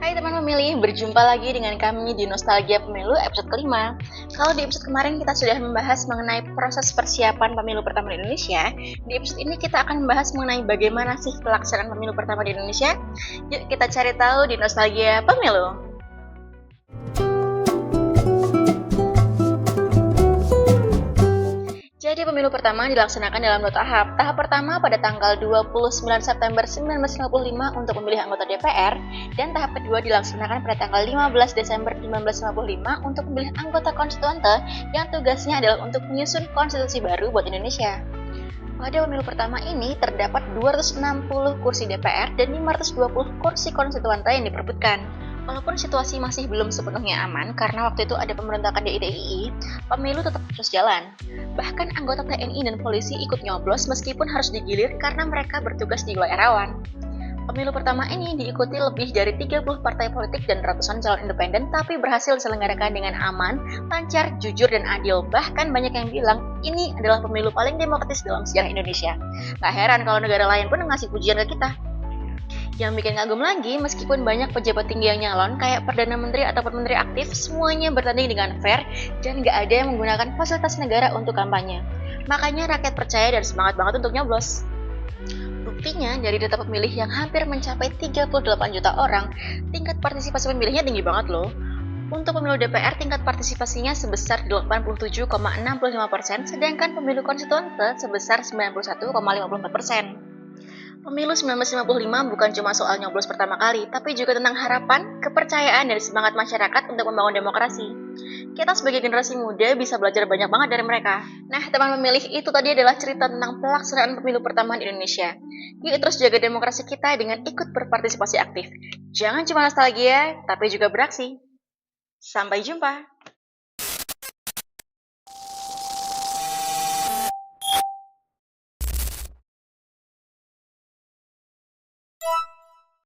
Hai teman pemilih, berjumpa lagi dengan kami di Nostalgia Pemilu episode kelima. Kalau di episode kemarin kita sudah membahas mengenai proses persiapan pemilu pertama di Indonesia, di episode ini kita akan membahas mengenai bagaimana sih pelaksanaan pemilu pertama di Indonesia. Yuk kita cari tahu di Nostalgia Pemilu. Jadi pemilu pertama dilaksanakan dalam 2 tahap. Tahap pertama pada tanggal 29 September 1955 untuk memilih anggota DPR, dan tahap kedua dilaksanakan pada tanggal 15 Desember 1955 untuk memilih anggota konstituante yang tugasnya adalah untuk menyusun konstitusi baru buat Indonesia. Pada pemilu pertama ini terdapat 260 kursi DPR dan 520 kursi konstituante yang diperebutkan. Walaupun situasi masih belum sepenuhnya aman karena waktu itu ada pemberontakan di DIY, pemilu tetap terus jalan. Bahkan anggota TNI dan polisi ikut nyoblos meskipun harus digilir karena mereka bertugas di wilayah rawan. Pemilu pertama ini diikuti lebih dari 30 partai politik dan ratusan calon independen, tapi berhasil diselenggarakan dengan aman, lancar, jujur, dan adil. Bahkan banyak yang bilang ini adalah pemilu paling demokratis dalam sejarah Indonesia. Gak heran kalau negara lain pun ngasih pujian ke kita. Yang bikin kagum lagi, meskipun banyak pejabat tinggi yang nyalon, kayak Perdana Menteri ataupun Menteri aktif, semuanya bertanding dengan fair dan gak ada yang menggunakan fasilitas negara untuk kampanye. Makanya rakyat percaya dan semangat banget untuk nyoblos. Buktinya, dari data pemilih yang hampir mencapai 38 juta orang, tingkat partisipasi pemilihnya tinggi banget loh. Untuk pemilu DPR, tingkat partisipasinya sebesar 87,65%, sedangkan pemilu konstituante sebesar 91,54%. Pemilu 1955 bukan cuma soal nyoblos pertama kali, tapi juga tentang harapan, kepercayaan, dan semangat masyarakat untuk membangun demokrasi. Kita sebagai generasi muda bisa belajar banyak banget dari mereka. Nah, teman pemilih, itu tadi adalah cerita tentang pelaksanaan pemilu pertama di Indonesia. Yuk terus jaga demokrasi kita dengan ikut berpartisipasi aktif. Jangan cuma nostalgia, tapi juga beraksi. Sampai jumpa!